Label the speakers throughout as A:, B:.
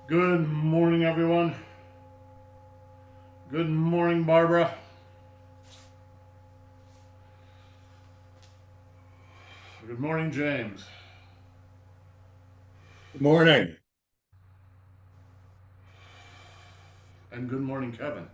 A: Good morning, everyone. Good morning, Barbara. Good morning, James.
B: Good morning.
A: And good morning, Kevin.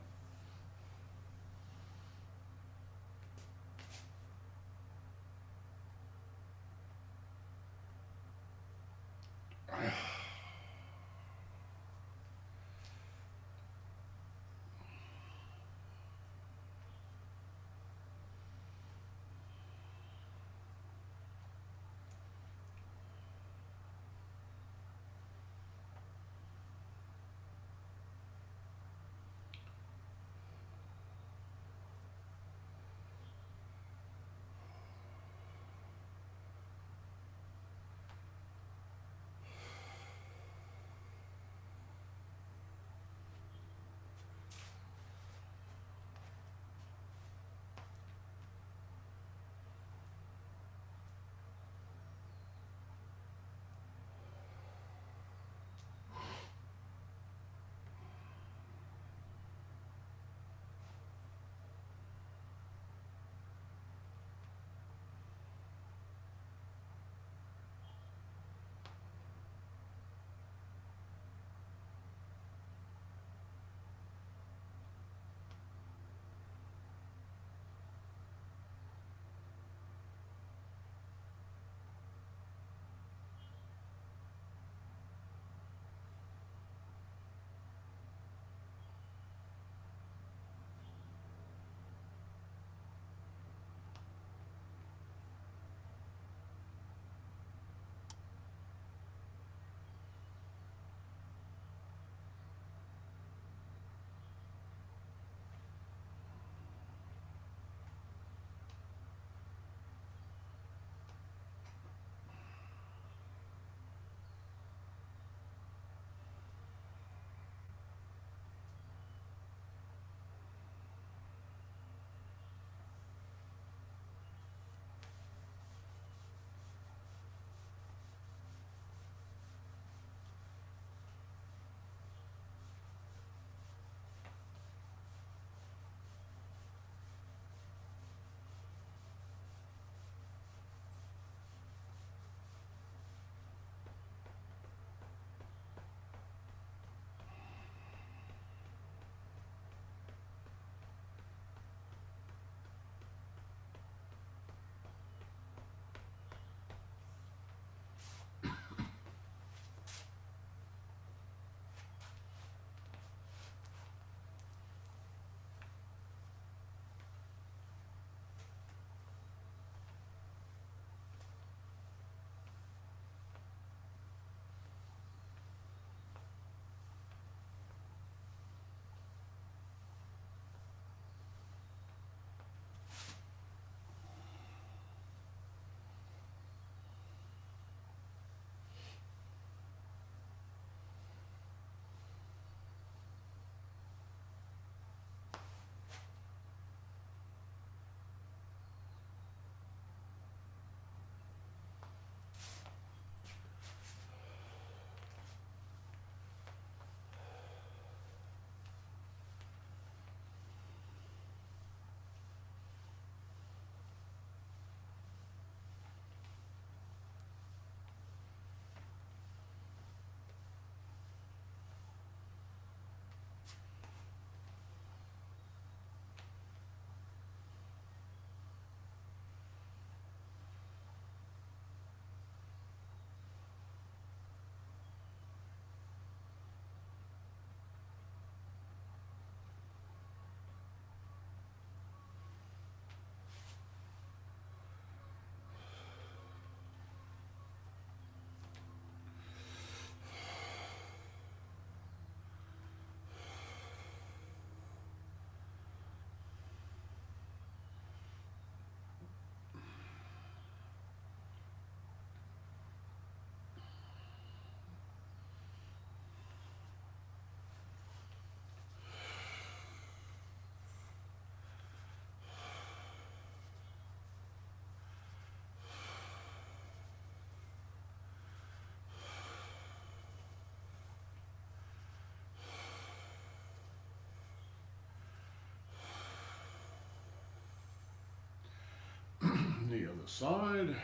A: the other side.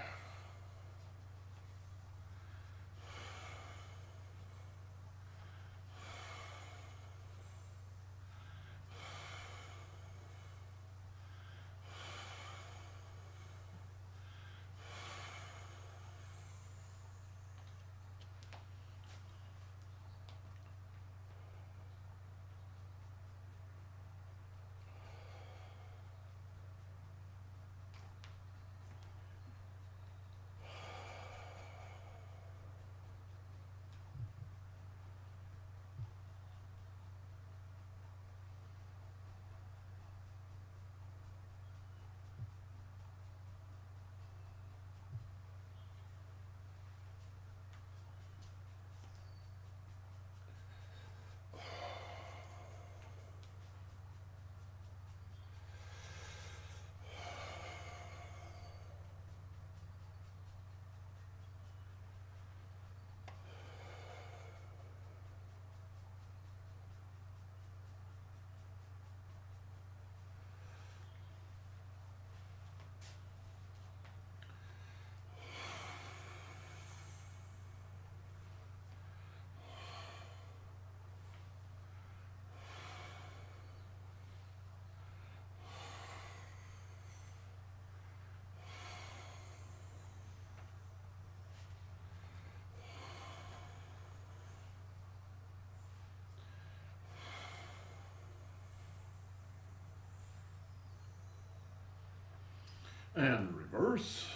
A: And reverse.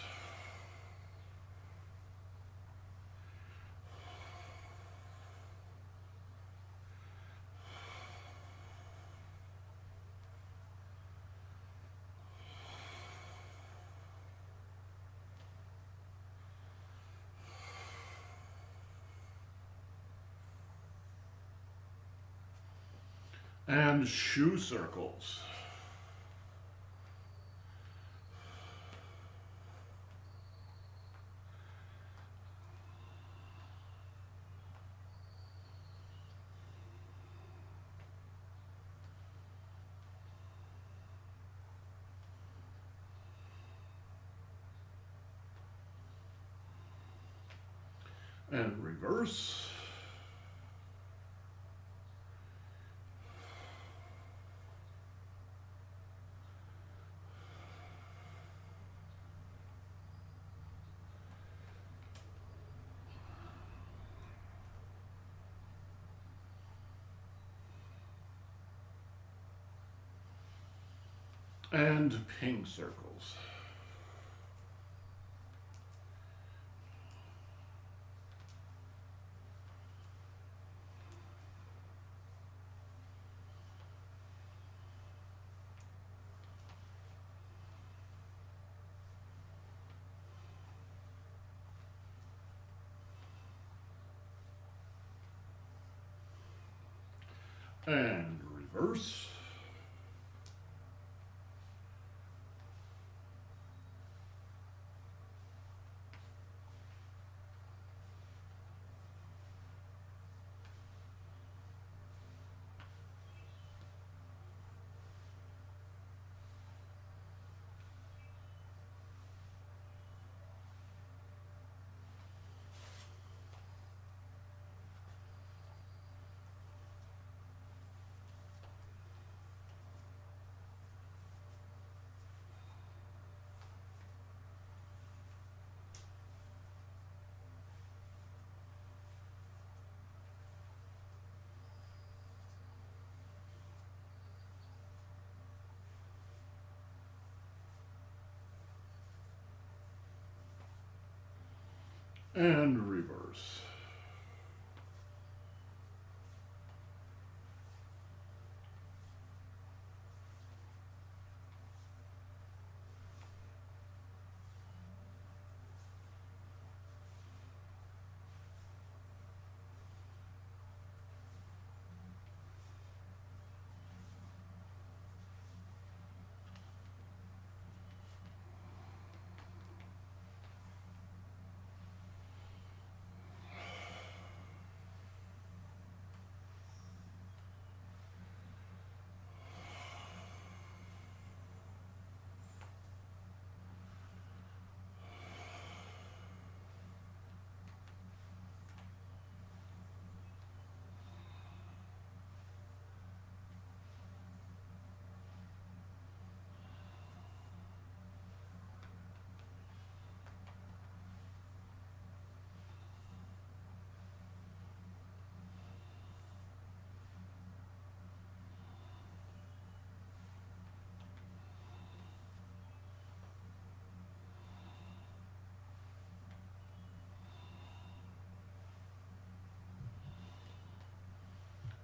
A: And shoe circles. And reverse. And pink circles. And reverse. And reverse.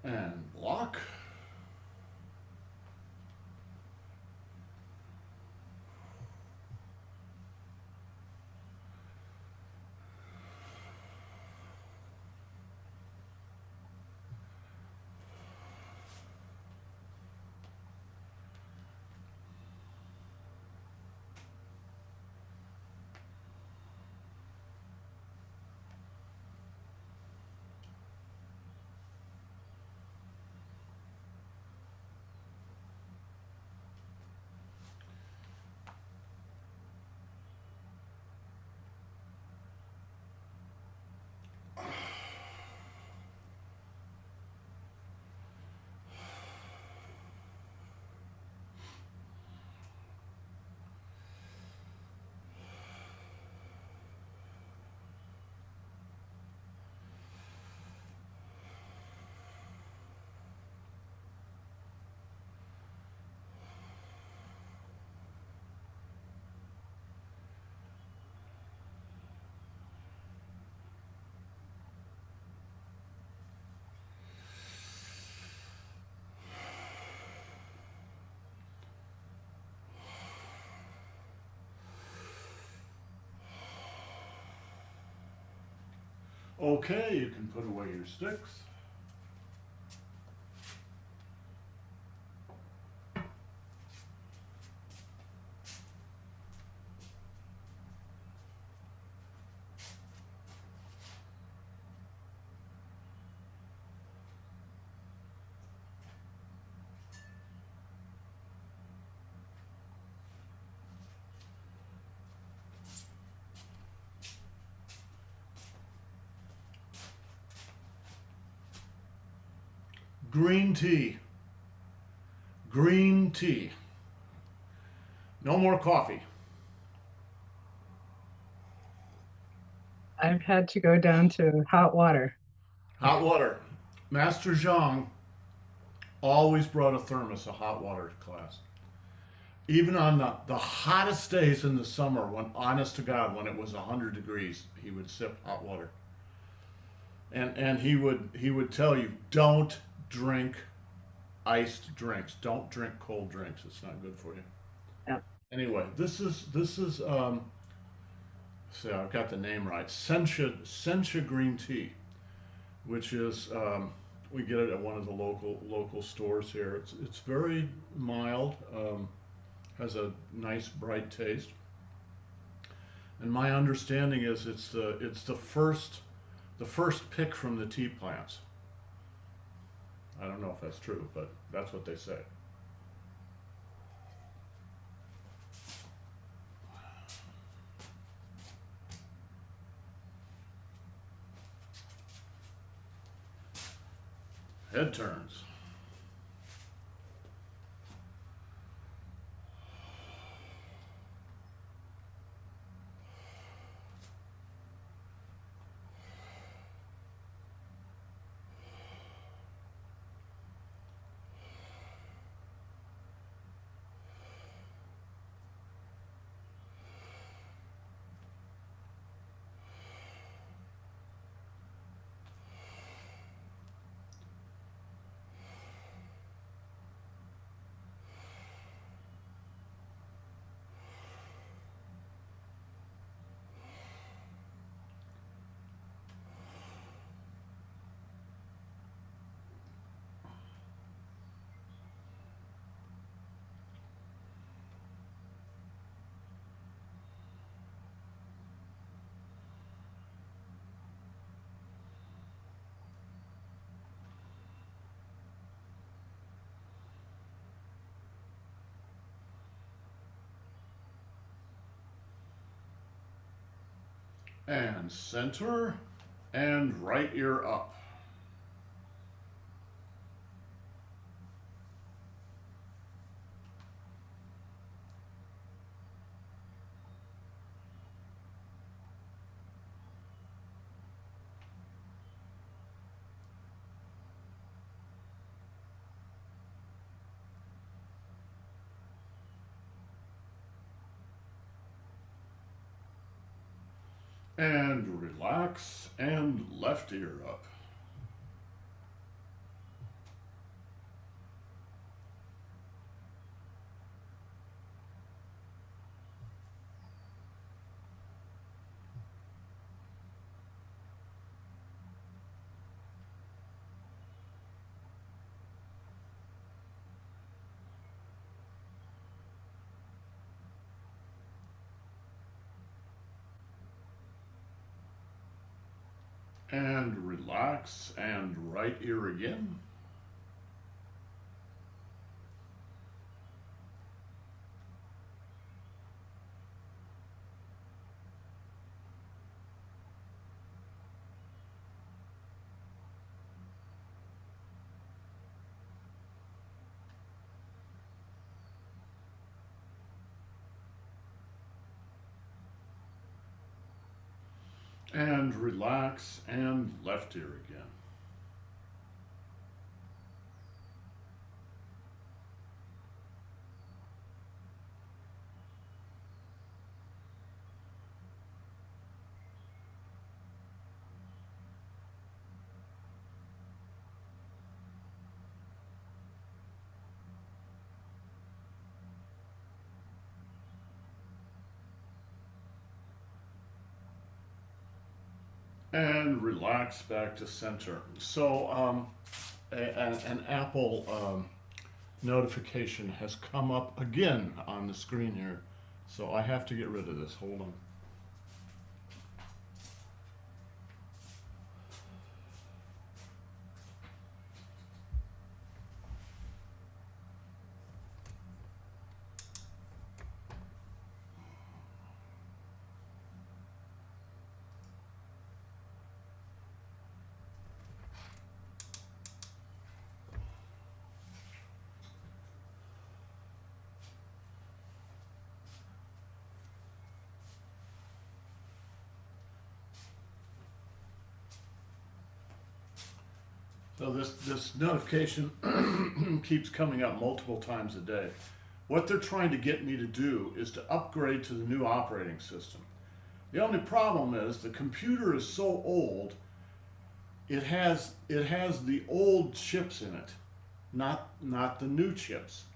A: and block. Okay, you can put away your sticks. Green tea. Green tea. No more coffee.
B: I've had to go down to hot water.
A: Hot water. Master Zhang always brought a thermos of hot water to class. Even on the hottest days in the summer, when honest to God, when it was 100 degrees, he would sip hot water. And he would tell you, don't drink iced drinks. Don't drink cold drinks. It's not good for you.
B: Yeah.
A: Anyway, this is see, I've got the name right. Sencha green tea, which is we get it at one of the local stores here. It's very mild, has a nice bright taste, and my understanding is it's the first pick from the tea plants. I don't know if that's true, but that's what they say. Head turns. And center and right ear up. And relax and left ear up. And relax, and right ear again. And relax, and left ear again. And relax back to center. So, an Apple notification has come up again on the screen here. So I have to get rid of this. Hold on. So this notification keeps coming up multiple times a day. What they're trying to get me to do is to upgrade to the new operating system. The only problem is the computer is so old, it has the old chips in it, not the new chips.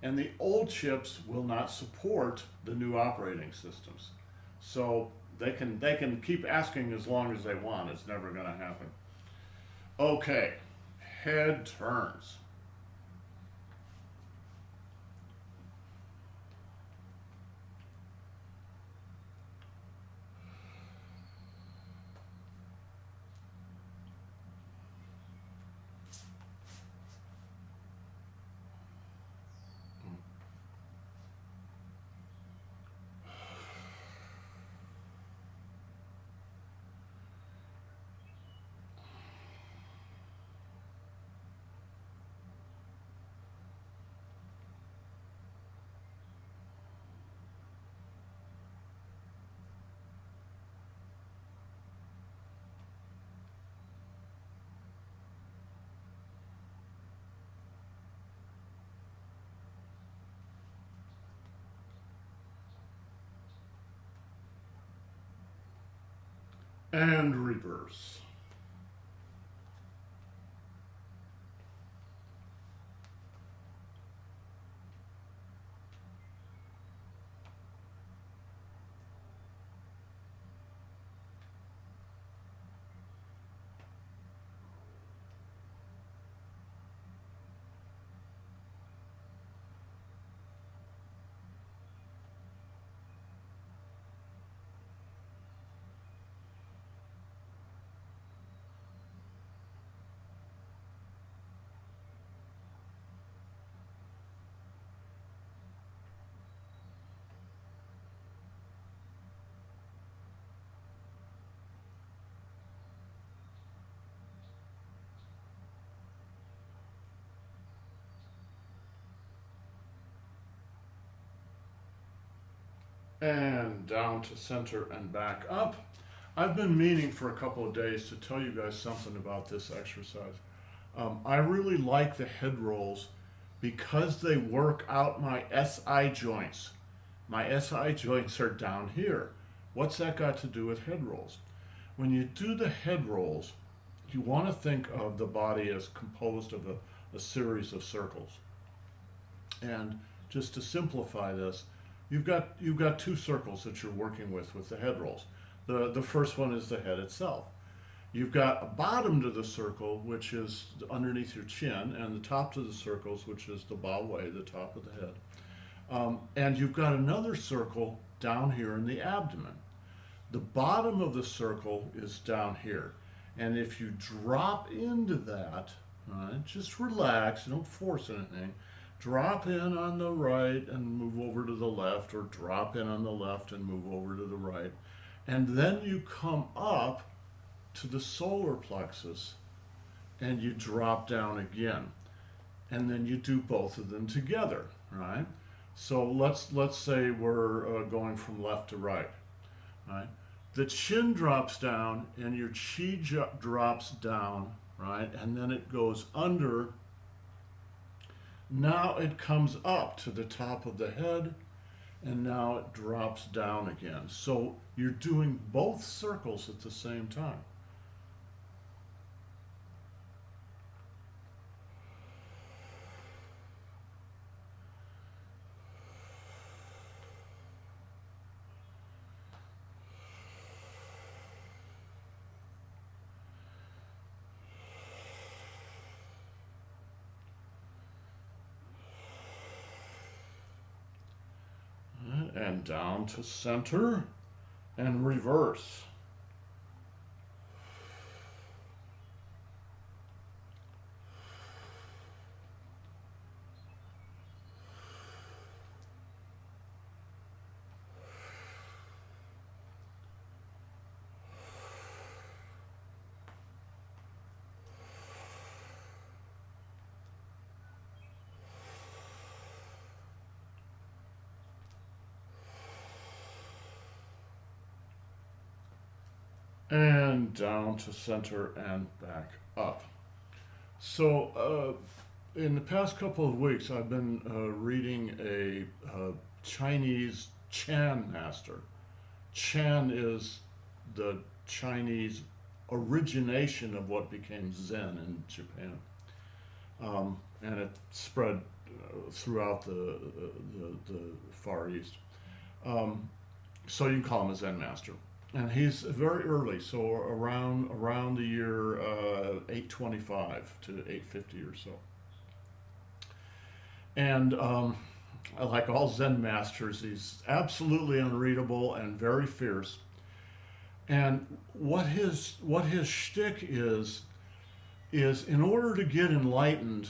A: And the old chips will not support the new operating systems. So they can keep asking as long as they want. It's never going to happen. Okay, head turns. And reverse. And down to center and back up. I've been meaning for a couple of days to tell you guys something about this exercise. I really like the head rolls because they work out my SI joints. My SI joints are down here. What's that got to do with head rolls? When you do the head rolls, you want to think of the body as composed of a series of circles. And just to simplify this, you've got two circles that you're working with the head rolls. The first one is the head itself. You've got a bottom to the circle, which is underneath your chin, and the top to the circles, which is the ba wei, the top of the head. And you've got another circle down here in the abdomen. The bottom of the circle is down here. And if you drop into that, right, just relax, don't force anything. Drop in on the right and move over to the left, or drop in on the left and move over to the right. And then you come up to the solar plexus and you drop down again. And then you do both of them together, right? So let's say we're going from left to right, right? The chin drops down and your chi drops down, right? And then it goes under. Now it comes up to the top of the head, and now it drops down again. So you're doing both circles at the same time. And down to center and reverse. And down to center and back up. So, in the past couple of weeks, I've been reading a Chinese Chan master. Chan is the Chinese origination of what became Zen in Japan, and it spread throughout the Far East. So you can call him a Zen master. And he's very early, so around the year 825 to 850 or so. And like all Zen masters, he's absolutely unreadable and very fierce. And what his shtick is in order to get enlightened,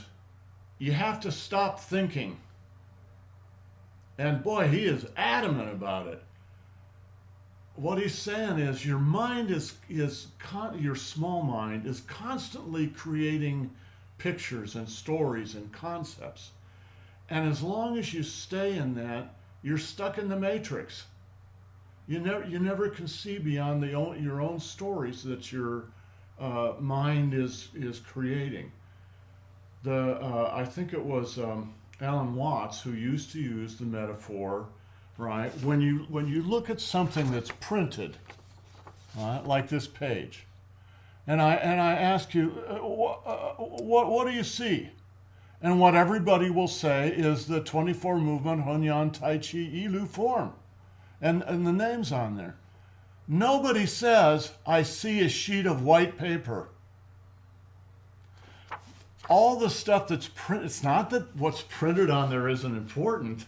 A: you have to stop thinking. And boy, he is adamant about it. What he's saying is your mind your small mind is constantly creating pictures and stories and concepts. And as long as you stay in that, you're stuck in the matrix. You never can see beyond your own stories that your mind is creating. I think it was Alan Watts who used to use the metaphor. Right, when you look at something that's printed, right, like this page, and I ask you, what do you see? And what everybody will say is the 24 movement Hunyan Tai Chi Ilu form, and the names on there. Nobody says I see a sheet of white paper. All the stuff that's printed. It's not that what's printed on there isn't important.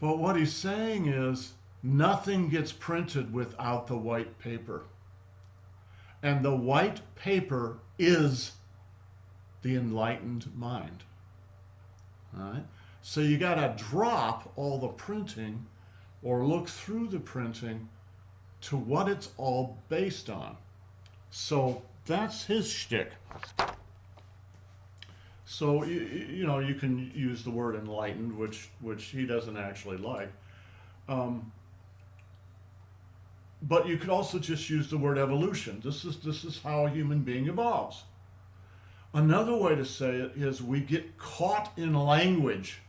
A: But what he's saying is nothing gets printed without the white paper. And the white paper is the enlightened mind. All right? So you got to drop all the printing or look through the printing to what it's all based on. So that's his shtick. So you can use the word enlightened, which he doesn't actually like, but you could also just use the word evolution. This is how a human being evolves. Another way to say it is we get caught in language.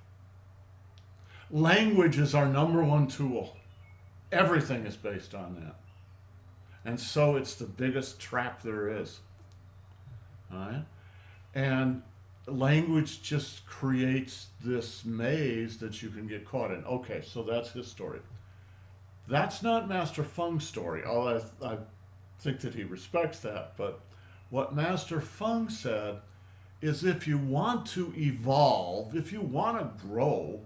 A: Language is our number one tool. Everything is based on that, and so it's the biggest trap there is. All right, and language just creates this maze that you can get caught in. Okay, so that's his story. That's not Master Feng's story. I think that he respects that, but what Master Feng said is if you want to evolve, if you want to grow,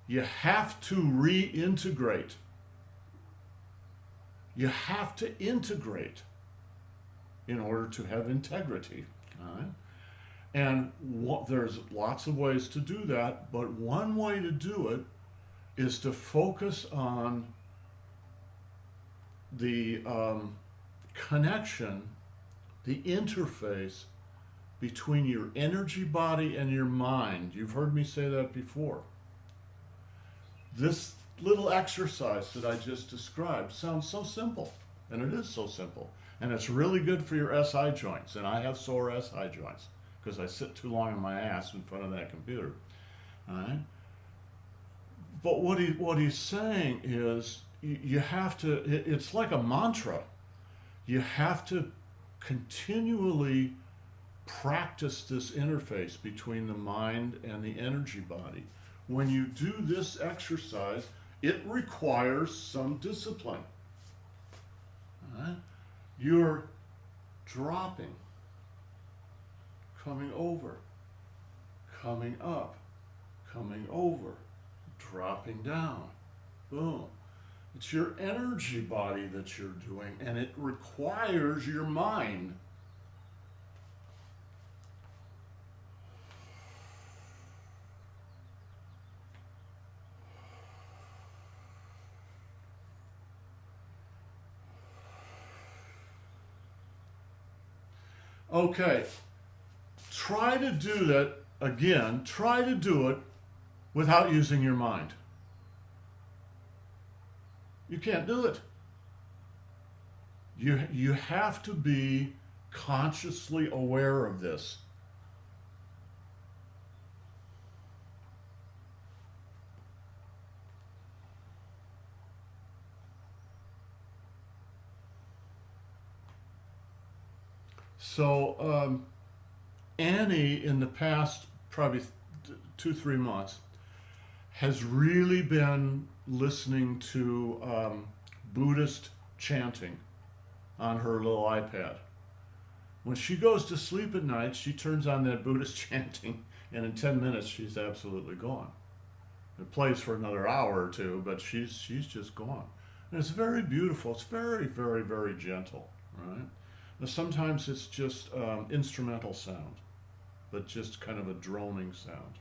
A: you have to reintegrate. You have to integrate. in order to have integrity. All right? And there's lots of ways to do that, but one way to do it is to focus on the connection, the interface between your energy body and your mind. You've heard me say that before. This little exercise that I just described sounds so simple, and it is so simple. And it's really good for your SI joints, and I have sore SI joints because I sit too long on my ass in front of that computer. All right? But what he's saying is you have to, it's like a mantra. You have to continually practice this interface between the mind and the energy body. When you do this exercise, it requires some discipline. All right? You're dropping, coming over, coming up, coming over, dropping down. Boom. It's your energy body that you're doing, and it requires your mind. Okay, try to do that again. Try to do it without using your mind. You can't do it. You have to be consciously aware of this. So Annie, in the past probably 2-3 months, has really been listening to Buddhist chanting on her little iPad. When she goes to sleep at night, she turns on that Buddhist chanting, and in 10 minutes she's absolutely gone. It plays for another hour or two, but she's just gone. And it's very beautiful. It's very, very, very gentle, right? Now, sometimes it's just instrumental sound, but just kind of a droning sound.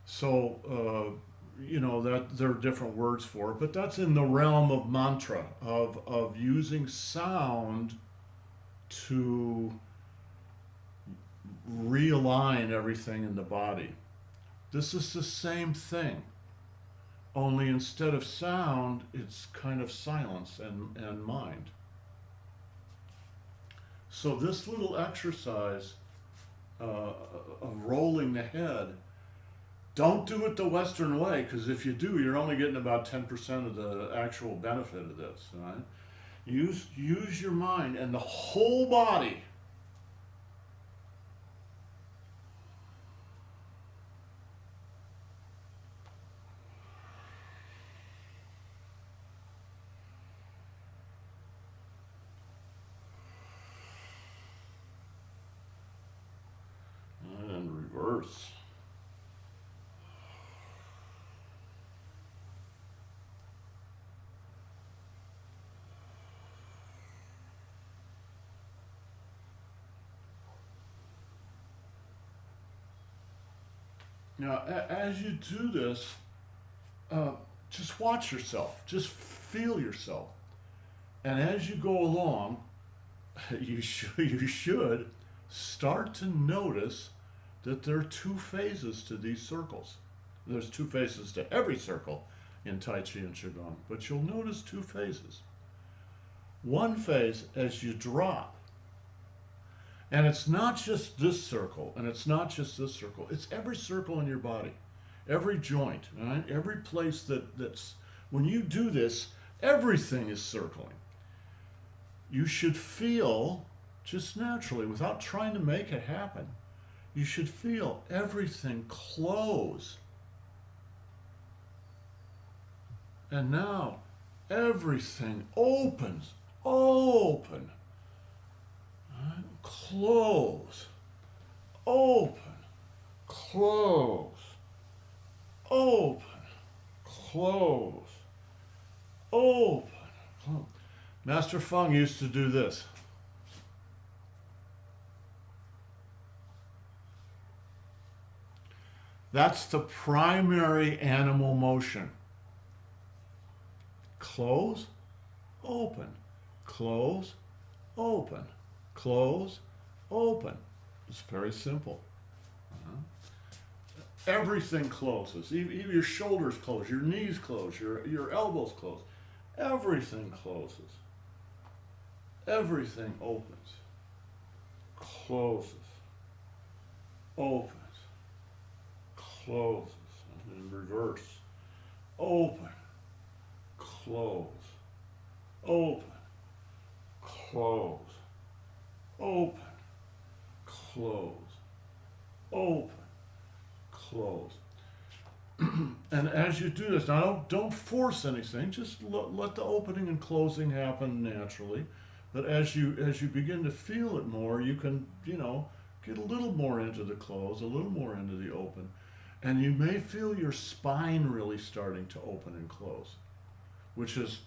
A: So, that there are different words for it, but that's in the realm of mantra, of using sound to realign everything in the body. This is the same thing, only instead of sound, it's kind of silence and mind. So this little exercise of rolling the head, don't do it the Western way, because if you do, you're only getting about 10% of the actual benefit of this. Right? Use your mind and the whole body. And reverse. Now, as you do this, just watch yourself. Just feel yourself. And as you go along, you should start to notice that there are 2 phases to these circles. There's 2 phases to every circle in Tai Chi and Qigong, but you'll notice 2 phases. One phase as you drop, and it's not just this circle, and it's not just this circle, it's every circle in your body, every joint, right? Every place that's, when you do this, everything is circling. You should feel, just naturally, without trying to make it happen, you should feel everything close. And now, everything opens, open. Right? Close, open, close, open, close, open, close. Master Feng used to do this. That's the primary animal motion. Close, open, close, open, close, open. It's very simple. Everything closes. Even your shoulders close, your knees close, your elbows close. Everything closes. Everything opens, closes, opens, closes, and in reverse. Open, close, open, close, open, close, open, close. And as you do this, now don't force anything. Just let the opening and closing happen naturally. But as you begin to feel it more, you can get a little more into the close, a little more into the open, and you may feel your spine really starting to open and close, which is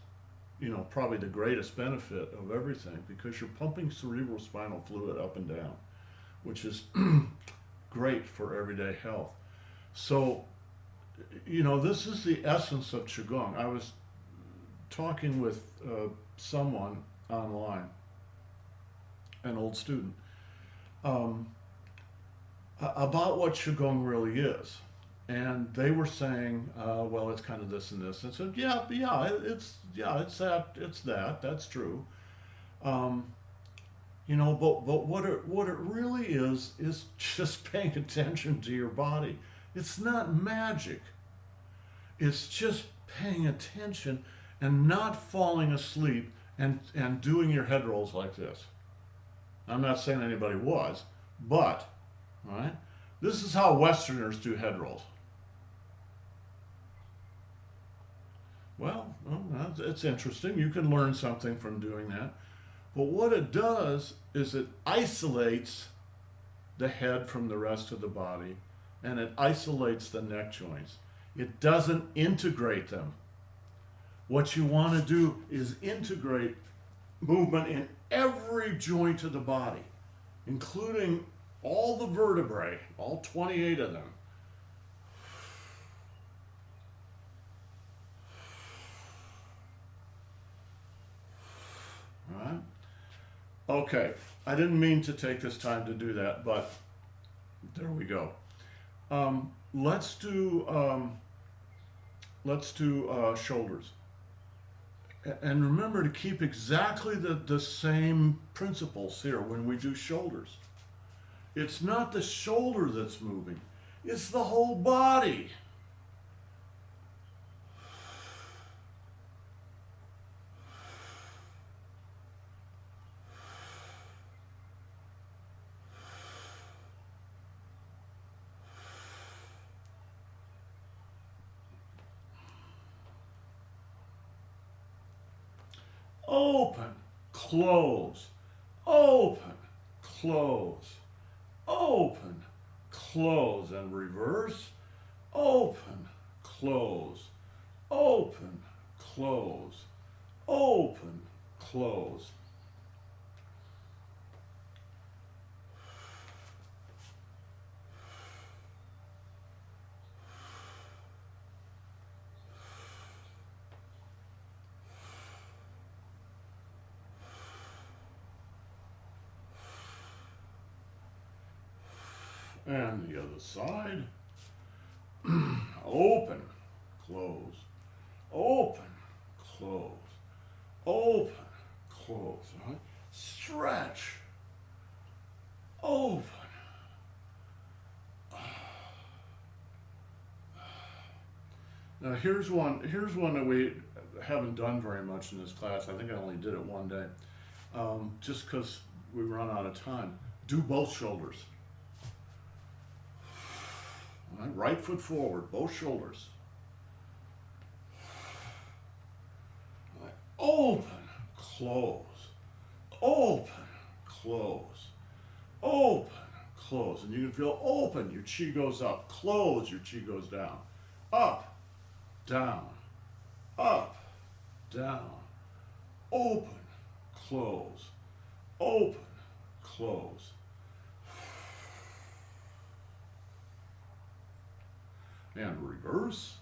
A: probably the greatest benefit of everything, because you're pumping cerebral spinal fluid up and down, which is great for everyday health. So, this is the essence of Qigong. I was talking with someone online, an old student, about what Qigong really is. And they were saying, well, it's kind of this and this. And I said, yeah, it's that, that's true. But what it really is just paying attention to your body. It's not magic. It's just paying attention and not falling asleep and doing your head rolls like this. I'm not saying anybody was, but, right? This is how Westerners do head rolls. Well, it's interesting. You can learn something from doing that. But what it does is it isolates the head from the rest of the body, and it isolates the neck joints. It doesn't integrate them. What you want to do is integrate movement in every joint of the body, including all the vertebrae, all 28 of them. All right? Okay, I didn't mean to take this time to do that, but there we go. Let's do shoulders. And remember to keep exactly the same principles here when we do shoulders. It's not the shoulder that's moving, it's the whole body. Open, close, open, close, open, close, and reverse. Open, close, open, close, open, close. And the other side. Open, close, open, close, open, close. Right? Stretch, open. Now here's one that we haven't done very much in this class. I think I only did it one day, just because we run out of time. Do both shoulders. Right foot forward, both shoulders. Open, close, open, close, open, close. And you can feel open, your chi goes up. Close, your chi goes down. Up, down, up, down. Open, close, open, close. And reverse.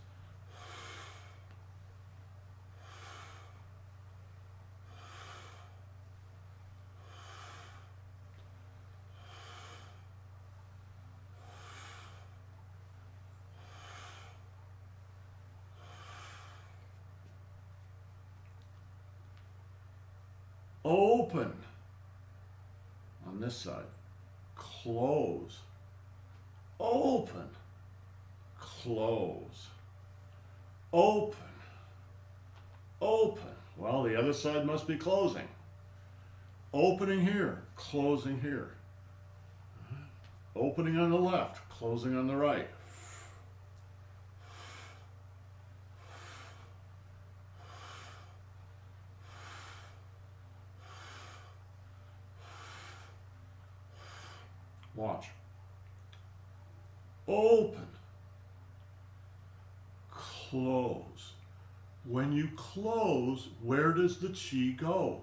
A: Open on this side. Close. Open. Close. Open. Open. Well, the other side must be closing. Opening here, closing here. Opening on the left, closing on the right. Watch. Open. Close. When you close, where does the chi go?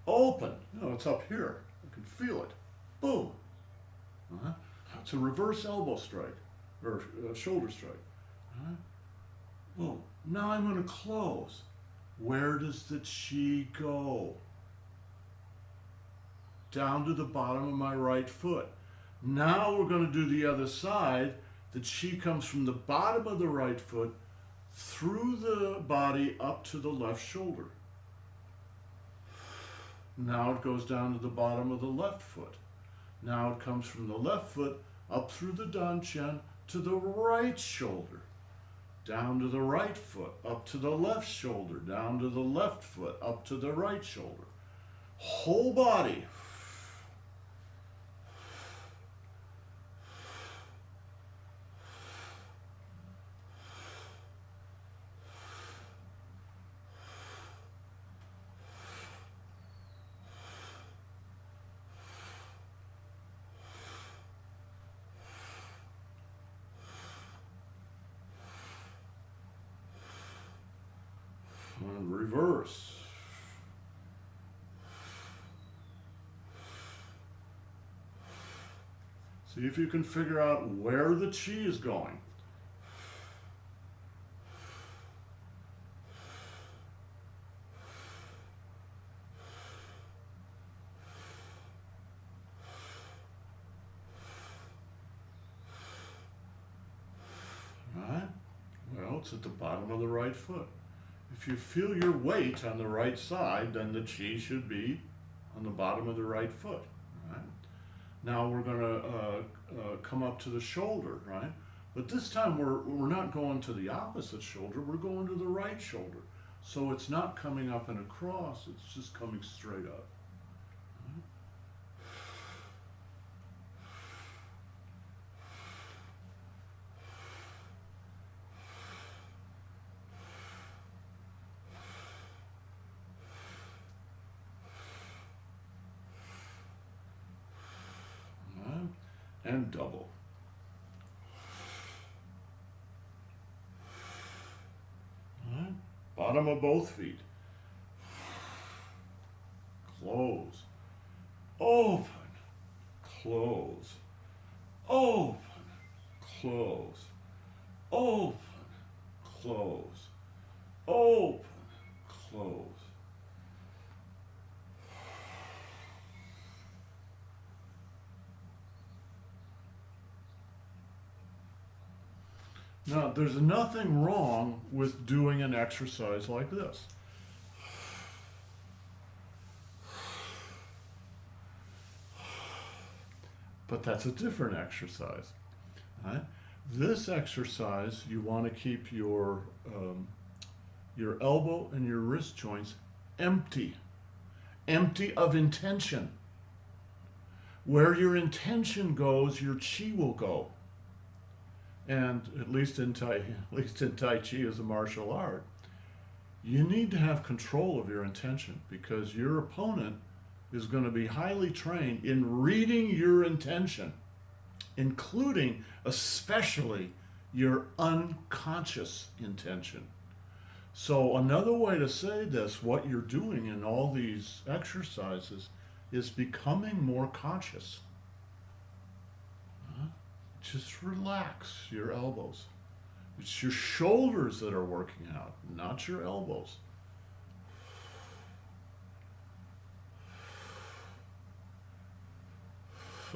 A: Open. No, it's up here. I can feel it. Boom. It's a reverse elbow strike, or shoulder strike. Boom. Now I'm going to close. Where does the chi go? Down to the bottom of my right foot. Now we're going to do the other side. The chi comes from the bottom of the right foot through the body up to the left shoulder. Now it goes down to the bottom of the left foot. Now it comes from the left foot up through the dantian to the right shoulder. Down to the right foot, up to the left shoulder, down to the left foot, up to the right shoulder. Whole body. And reverse. See if you can figure out where the chi is going. Right? Well, it's at the bottom of the right foot. If you feel your weight on the right side, then the chi should be on the bottom of the right foot. Right? Now we're going to come up to the shoulder, right? But this time we're not going to the opposite shoulder, we're going to the right shoulder. So it's not coming up and across, it's just coming straight up. And double. Right. Bottom of both feet. Close. Open. Close. Open. Close. Open. Close. Open. Close. Now, there's nothing wrong with doing an exercise like this. But that's a different exercise. Right? This exercise, you want to keep your elbow and your wrist joints empty of intention. Where your intention goes, your chi will go. And at least in Tai Chi as a martial art, you need to have control of your intention because your opponent is going to be highly trained in reading your intention, including especially your unconscious intention. So another way to say this, what you're doing in all these exercises is becoming more conscious. just relax your elbows. It's your shoulders that are working out, not your elbows.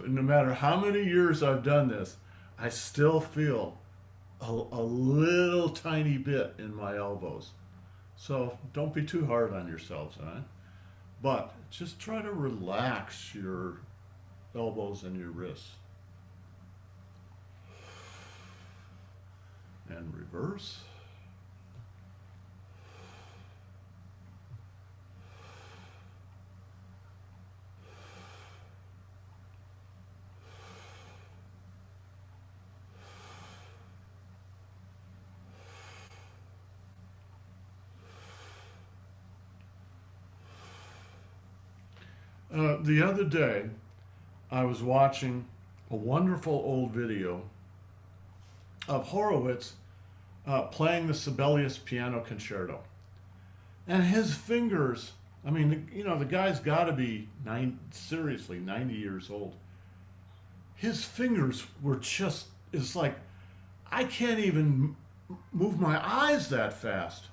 A: No matter how many years I've done this, I still feel a little tiny bit in my elbows. So don't be too hard on yourselves, huh? But just try to relax your elbows and your wrists. And reverse. The other day, I was watching a wonderful old video of Horowitz playing the Sibelius Piano Concerto. And his fingers, I mean, the guy's got to be seriously 90 years old. His fingers were just, it's like, I can't even move my eyes that fast.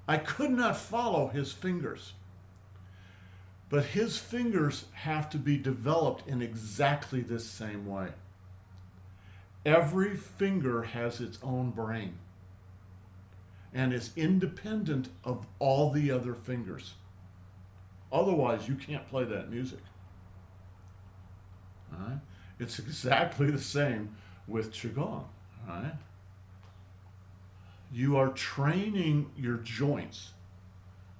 A: I could not follow his fingers. But his fingers have to be developed in exactly this same way. Every finger has its own brain and is independent of all the other fingers. Otherwise, you can't play that music. All right? It's exactly the same with Qigong. All right? You are training your joints,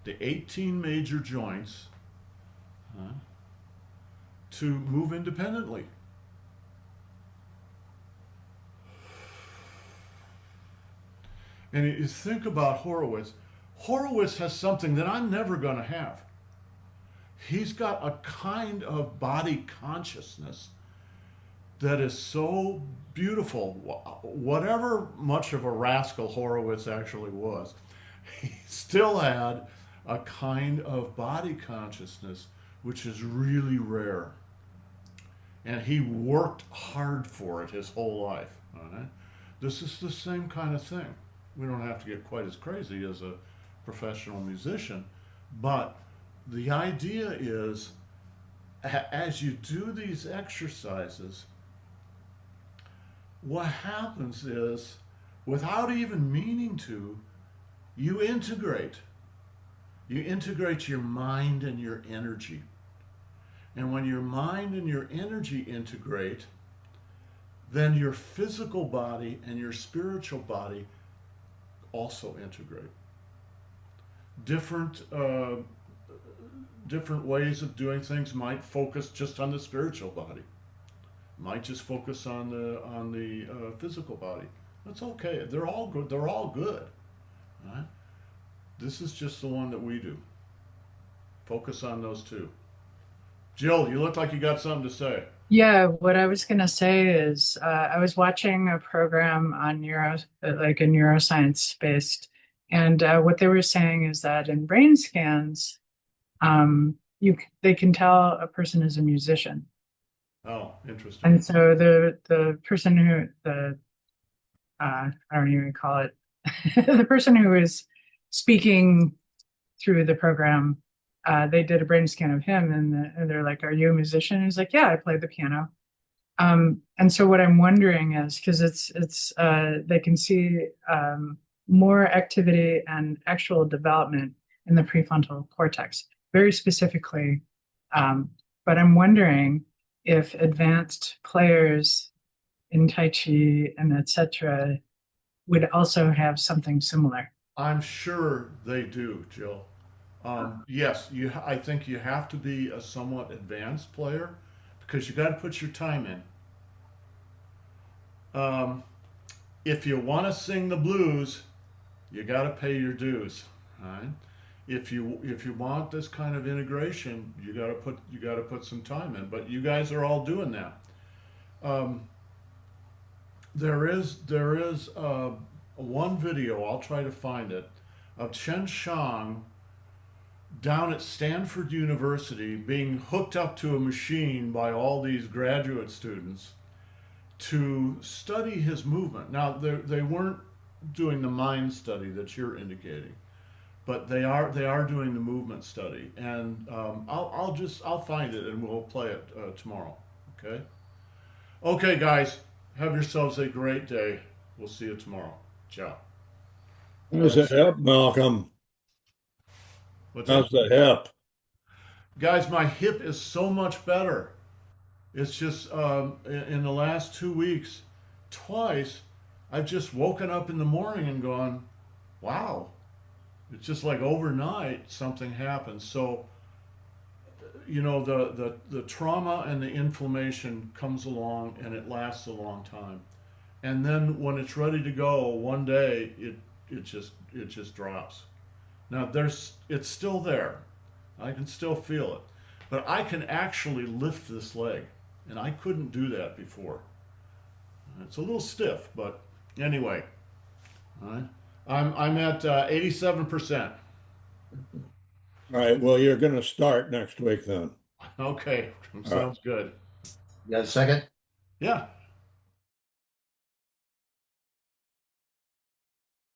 A: the 18 major joints, to move independently. And you think about Horowitz. Horowitz has something that I'm never going to have. He's got a kind of body consciousness that is so beautiful. Whatever much of a rascal Horowitz actually was, he still had a kind of body consciousness which is really rare. And he worked hard for it his whole life. All right? This is the same kind of thing. We don't have to get quite as crazy as a professional musician, but the idea is as you do these exercises, what happens is, without even meaning to, you integrate. You integrate your mind and your energy. And when your mind and your energy integrate, then your physical body and your spiritual body also integrate. Different ways of doing things might focus just on the spiritual body, might just focus on the physical body. That's okay. They're all good. They're all good. Right? This is just the one that we do. Focus on those two. Jill, you look like you got something to say.
B: Yeah, what I was going to say is I was watching a program on like a neuroscience based, and what they were saying is that in brain scans, they can tell a person is a musician.
A: Oh, interesting.
B: And so the person who I don't even call it the person who is speaking through the program, they did a brain scan of him, and they're like, "Are you a musician?" And he's like, "Yeah, I play the piano." And so what I'm wondering is, because they can see more activity and actual development in the prefrontal cortex, very specifically. But I'm wondering if advanced players in Tai Chi and etc. would also have something similar.
A: I'm sure they do, Jill. Yes, I think you have to be a somewhat advanced player because you got to put your time in. If you want to sing the blues, you got to pay your dues. Right? If you want this kind of integration, you got to put some time in. But you guys are all doing that. There is one video, I'll try to find it, of Chen Shang down at Stanford University being hooked up to a machine by all these graduate students, to study his movement. Now, they weren't doing the mind study that you're indicating, but they are doing the movement study, and I'll find it and we'll play it tomorrow. Okay. Okay, guys, have yourselves a great day. We'll see you tomorrow. Ciao.
C: How's the hip, Malcolm?
A: What's
C: How's
A: that?
C: the hip?
A: Guys, my hip is so much better. It's just in the last 2 weeks, twice, I've just woken up in the morning and gone, wow. It's just like overnight something happens. So, the trauma and the inflammation comes along and it lasts a long time. And then when it's ready to go, one day it just drops. Now it's still there. I can still feel it. But I can actually lift this leg. And I couldn't do that before. It's a little stiff, but anyway. All right. I'm at 87%.
C: All right. Well, you're going to start next week then.
A: Okay.
C: All right.
A: Sounds good.
D: You got a second?
A: Yeah.